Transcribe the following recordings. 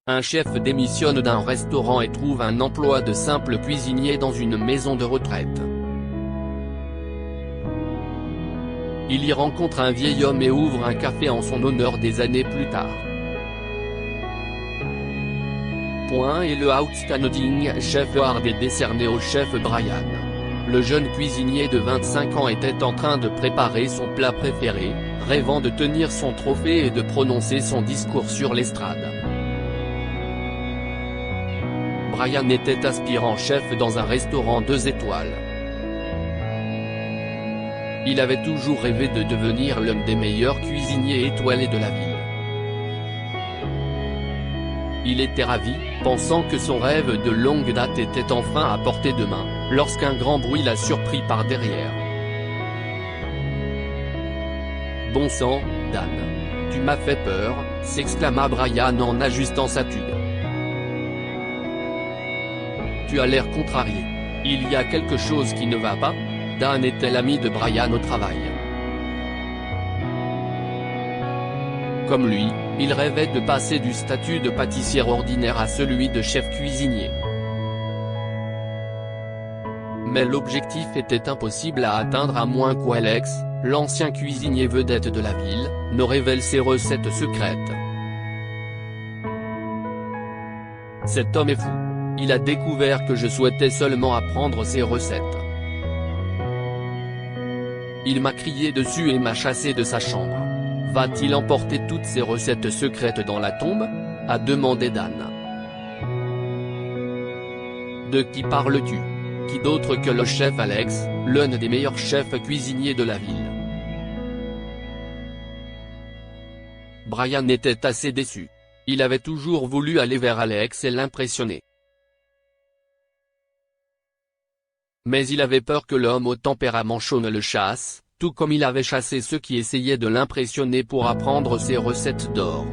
Un chef démissionne d'un restaurant et trouve un emploi de simple cuisinier dans une maison de retraite. Il y rencontre un vieil homme et ouvre un café en son honneur des années plus tard. Et le Outstanding Chef Award est décerné au chef Brian. Le jeune cuisinier de 25 ans était en train de préparer son plat préféré, rêvant de tenir son trophée et de prononcer son discours sur l'estrade. Brian était aspirant chef dans un restaurant 2 étoiles. Il avait toujours rêvé de devenir l'un des meilleurs cuisiniers étoilés de la ville. Il était ravi, pensant que son rêve de longue date était enfin à portée de main, lorsqu'un grand bruit l'a surpris par derrière. « Bon sang, Dan. Tu m'as fait peur », s'exclama Brian en ajustant sa tuque. « Tu as l'air contrarié. Il y a quelque chose qui ne va pas ?» Dan était l'ami de Brian au travail. Comme lui, il rêvait de passer du statut de pâtissière ordinaire à celui de chef cuisinier. Mais l'objectif était impossible à atteindre à moins qu'Alex, l'ancien cuisinier vedette de la ville, ne révèle ses recettes secrètes. Cet homme est fou. Il a découvert que je souhaitais seulement apprendre ses recettes. Il m'a crié dessus et m'a chassé de sa chambre. Va-t-il emporter toutes ses recettes secrètes dans la tombe ? A demandé Dan. De qui parles-tu ? Qui d'autre que le chef Alex, l'un des meilleurs chefs cuisiniers de la ville. Brian était assez déçu. Il avait toujours voulu aller vers Alex et l'impressionner. Mais il avait peur que l'homme au tempérament chaud ne le chasse, tout comme il avait chassé ceux qui essayaient de l'impressionner pour apprendre ses recettes d'or.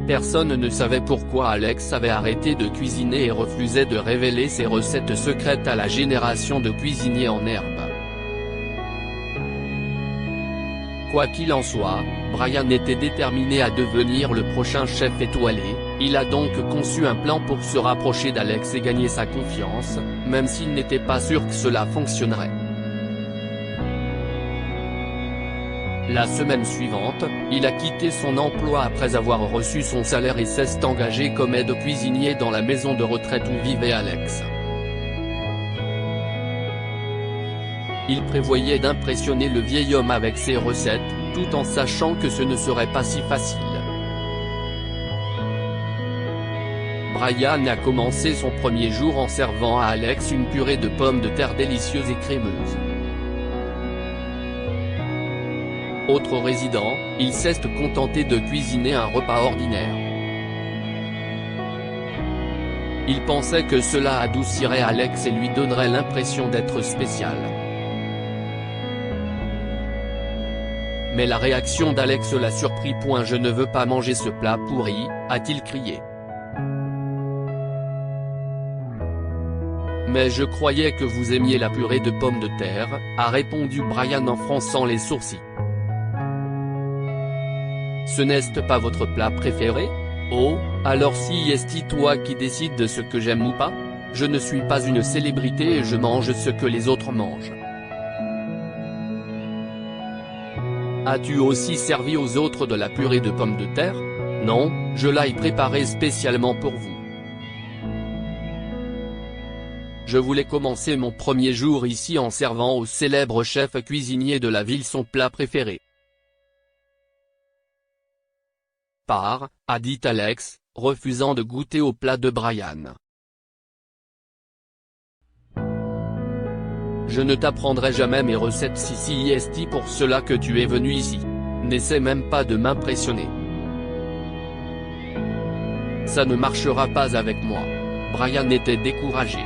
Personne ne savait pourquoi Alex avait arrêté de cuisiner et refusait de révéler ses recettes secrètes à la génération de cuisiniers en herbe. Quoi qu'il en soit, Brian était déterminé à devenir le prochain chef étoilé. Il a donc conçu un plan pour se rapprocher d'Alex et gagner sa confiance, même s'il n'était pas sûr que cela fonctionnerait. La semaine suivante, il a quitté son emploi après avoir reçu son salaire et s'est engagé comme aide-cuisinier dans la maison de retraite où vivait Alex. Il prévoyait d'impressionner le vieil homme avec ses recettes, tout en sachant que ce ne serait pas si facile. Brian a commencé son premier jour en servant à Alex une purée de pommes de terre délicieuse et crémeuse. Autre résident, il s'est contenté de cuisiner un repas ordinaire. Il pensait que cela adoucirait Alex et lui donnerait l'impression d'être spécial. Mais la réaction d'Alex l'a surpris. « Je ne veux pas manger ce plat pourri », a-t-il crié. « Mais je croyais que vous aimiez la purée de pommes de terre », a répondu Brian en fronçant les sourcils. « Ce n'est pas votre plat préféré ? Oh, alors si est-ce toi qui décides de ce que j'aime ou pas ? Je ne suis pas une célébrité et je mange ce que les autres mangent. » As-tu aussi servi aux autres de la purée de pommes de terre ? Non, je l'ai préparée spécialement pour vous. Je voulais commencer mon premier jour ici en servant au célèbre chef cuisinier de la ville son plat préféré. A dit Alex, refusant de goûter au plat de Brian. Je ne t'apprendrai jamais mes recettes si est pour cela que tu es venu ici. N'essaie même pas de m'impressionner. Ça ne marchera pas avec moi. Brian était découragé.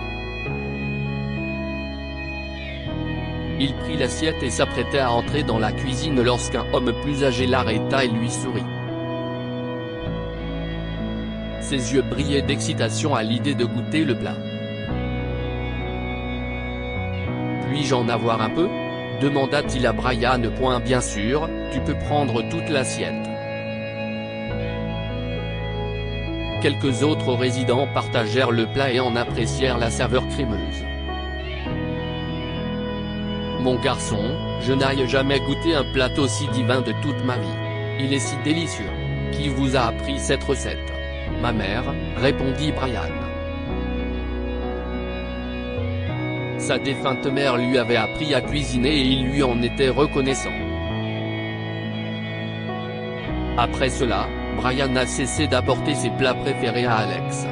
Il prit l'assiette et s'apprêtait à entrer dans la cuisine lorsqu'un homme plus âgé l'arrêta et lui sourit. Ses yeux brillaient d'excitation à l'idée de goûter le plat. « Puis-je en avoir un peu ?» demanda-t-il à Brian. « Bien sûr, tu peux prendre toute l'assiette. » Quelques autres résidents partagèrent le plat et en apprécièrent la saveur crémeuse. Mon garçon, je n'ai jamais goûté un plat aussi divin de toute ma vie. Il est si délicieux. Qui vous a appris cette recette? Ma mère, répondit Brian. Sa défunte mère lui avait appris à cuisiner et il lui en était reconnaissant. Après cela, Brian a cessé d'apporter ses plats préférés à Alex.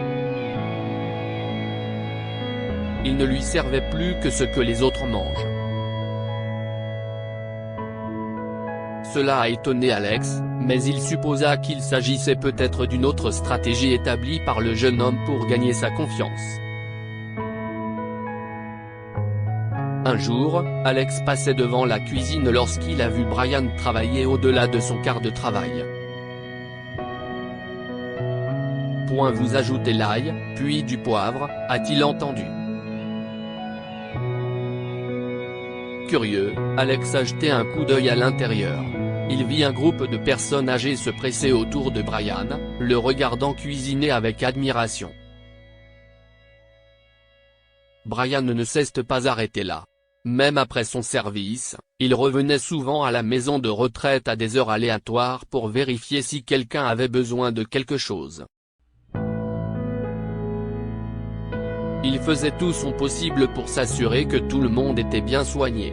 Il ne lui servait plus que ce que les autres mangent. Cela a étonné Alex, mais il supposa qu'il s'agissait peut-être d'une autre stratégie établie par le jeune homme pour gagner sa confiance. Un jour, Alex passait devant la cuisine lorsqu'il a vu Brian travailler au-delà de son quart de travail. Vous ajoutez l'ail, puis du poivre, a-t-il entendu. Curieux, Alex a jeté un coup d'œil à l'intérieur. Il vit un groupe de personnes âgées se presser autour de Brian, le regardant cuisiner avec admiration. Brian ne s'est pas arrêté là. Même après son service, il revenait souvent à la maison de retraite à des heures aléatoires pour vérifier si quelqu'un avait besoin de quelque chose. Il faisait tout son possible pour s'assurer que tout le monde était bien soigné.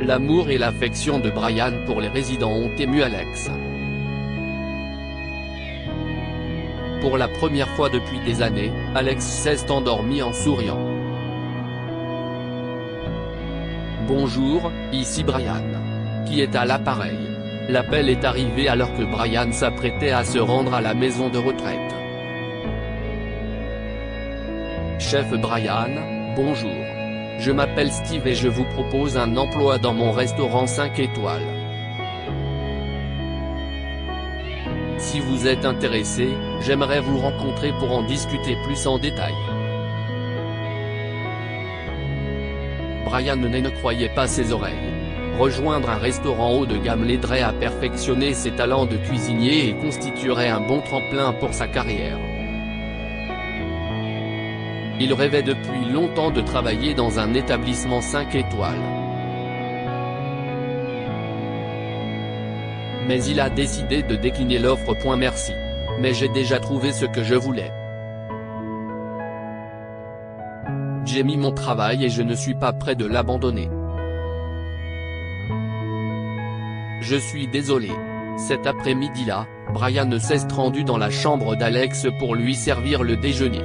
L'amour et l'affection de Brian pour les résidents ont ému Alex. Pour la première fois depuis des années, Alex s'est endormi en souriant. Bonjour, ici Brian. Qui est à l'appareil? L'appel est arrivé alors que Brian s'apprêtait à se rendre à la maison de retraite. Chef Brian, bonjour. Je m'appelle Steve et je vous propose un emploi dans mon restaurant 5 étoiles. Si vous êtes intéressé, j'aimerais vous rencontrer pour en discuter plus en détail. Brian ne croyait pas ses oreilles. Rejoindre un restaurant haut de gamme l'aiderait à perfectionner ses talents de cuisinier et constituerait un bon tremplin pour sa carrière. Il rêvait depuis longtemps de travailler dans un établissement 5 étoiles. Mais il a décidé de décliner l'offre. Merci. Mais j'ai déjà trouvé ce que je voulais. J'ai mis mon travail et je ne suis pas prêt de l'abandonner. Je suis désolé. Cet après-midi-là, Brian s'est rendu dans la chambre d'Alex pour lui servir le déjeuner.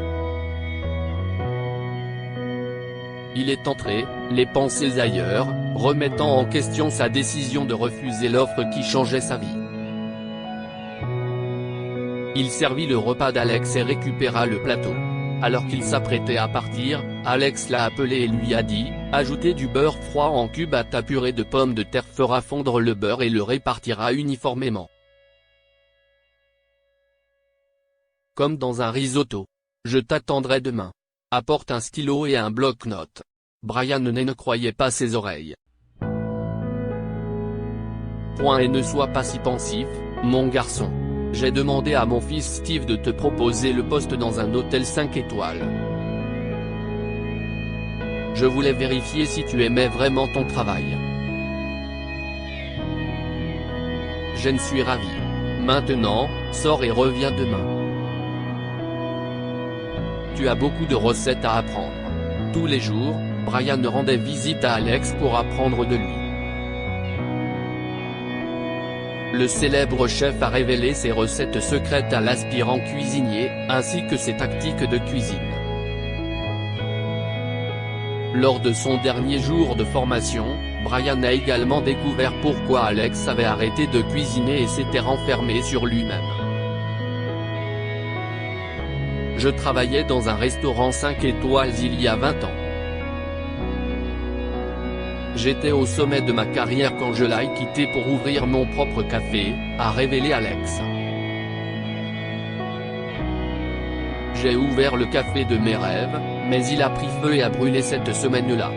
Il est entré, les pensées ailleurs, remettant en question sa décision de refuser l'offre qui changeait sa vie. Il servit le repas d'Alex et récupéra le plateau. Alors qu'il s'apprêtait à partir, Alex l'a appelé et lui a dit « Ajoutez du beurre froid en cubes à ta purée de pommes de terre, fera fondre le beurre et le répartira uniformément. Comme dans un risotto. Je t'attendrai demain. Apporte un stylo et un bloc-notes. » Brian ne croyait pas ses oreilles. Et ne sois pas si pensif, mon garçon. J'ai demandé à mon fils Steve de te proposer le poste dans un hôtel 5 étoiles. Je voulais vérifier si tu aimais vraiment ton travail. Je suis ravi. Maintenant, sors et reviens demain. Tu as beaucoup de recettes à apprendre. Tous les jours, Brian rendait visite à Alex pour apprendre de lui. Le célèbre chef a révélé ses recettes secrètes à l'aspirant cuisinier, ainsi que ses tactiques de cuisine. Lors de son dernier jour de formation, Brian a également découvert pourquoi Alex avait arrêté de cuisiner et s'était renfermé sur lui-même. Je travaillais dans un restaurant 5 étoiles il y a 20 ans. J'étais au sommet de ma carrière quand je l'ai quitté pour ouvrir mon propre café, a révélé Alex. J'ai ouvert le café de mes rêves, mais il a pris feu et a brûlé cette semaine-là.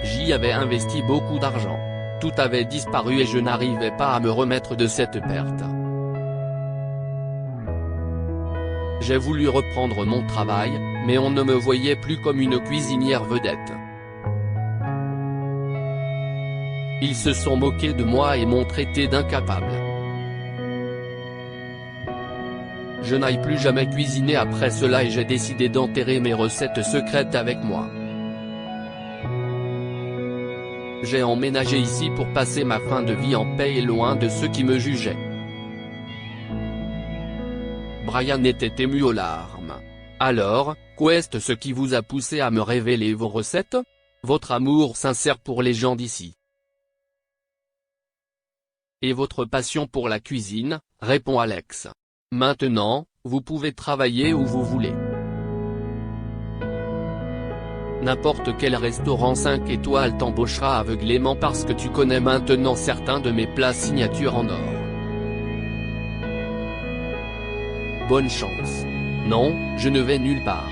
J'y avais investi beaucoup d'argent. Tout avait disparu et je n'arrivais pas à me remettre de cette perte. J'ai voulu reprendre mon travail, mais on ne me voyait plus comme une cuisinière vedette. Ils se sont moqués de moi et m'ont traité d'incapable. Je n'aille plus jamais cuisiner après cela et j'ai décidé d'enterrer mes recettes secrètes avec moi. J'ai emménagé ici pour passer ma fin de vie en paix et loin de ceux qui me jugeaient. Brian était ému aux larmes. Alors, qu'est ce qui vous a poussé à me révéler vos recettes? Votre amour sincère pour les gens d'ici. Et votre passion pour la cuisine, répond Alex. Maintenant, vous pouvez travailler où vous voulez. N'importe quel restaurant 5 étoiles t'embauchera aveuglément parce que tu connais maintenant certains de mes plats signature en or. Bonne chance. Non, je ne vais nulle part.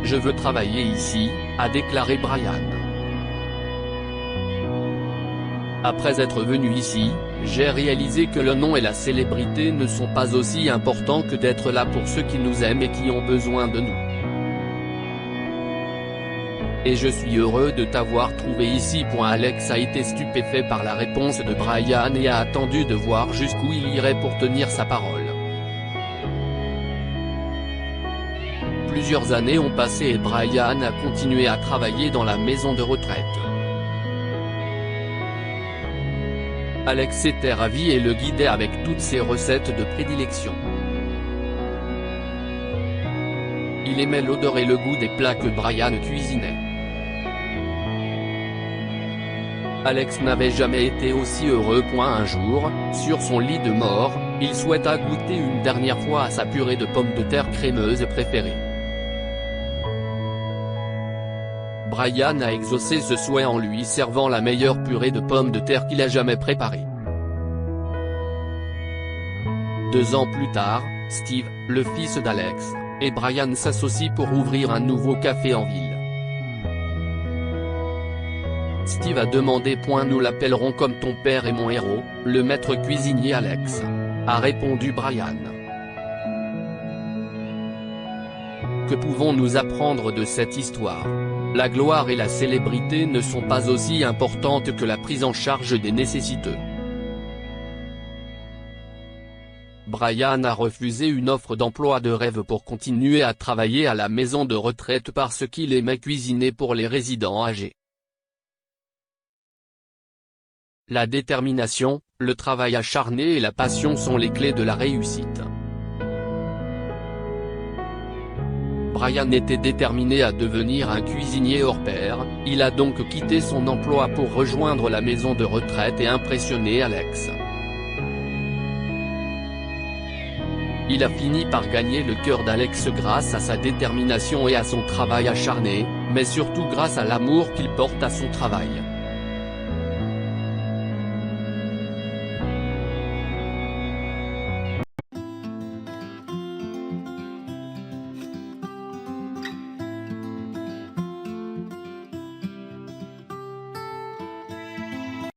Je veux travailler ici, a déclaré Brian. Après être venu ici, j'ai réalisé que le nom et la célébrité ne sont pas aussi importants que d'être là pour ceux qui nous aiment et qui ont besoin de nous. Et je suis heureux de t'avoir trouvé ici. Alex a été stupéfait par la réponse de Brian et a attendu de voir jusqu'où il irait pour tenir sa parole. Plusieurs années ont passé et Brian a continué à travailler dans la maison de retraite. Alex était ravi et le guidait avec toutes ses recettes de prédilection. Il aimait l'odeur et le goût des plats que Brian cuisinait. Alex n'avait jamais été aussi heureux. Un jour, sur son lit de mort, il souhaita goûter une dernière fois à sa purée de pommes de terre crémeuse préférée. Brian a exaucé ce souhait en lui servant la meilleure purée de pommes de terre qu'il a jamais préparée. 2 ans plus tard, Steve, le fils d'Alex, et Brian s'associent pour ouvrir un nouveau café en ville. Steve a demandé « Nous l'appellerons comme ton père et mon héros, le maître cuisinier Alex », a répondu Brian. Que pouvons-nous apprendre de cette histoire? La gloire et la célébrité ne sont pas aussi importantes que la prise en charge des nécessiteux. Brian a refusé une offre d'emploi de rêve pour continuer à travailler à la maison de retraite parce qu'il aimait cuisiner pour les résidents âgés. La détermination, le travail acharné et la passion sont les clés de la réussite. Brian était déterminé à devenir un cuisinier hors pair, il a donc quitté son emploi pour rejoindre la maison de retraite et impressionner Alex. Il a fini par gagner le cœur d'Alex grâce à sa détermination et à son travail acharné, mais surtout grâce à l'amour qu'il porte à son travail.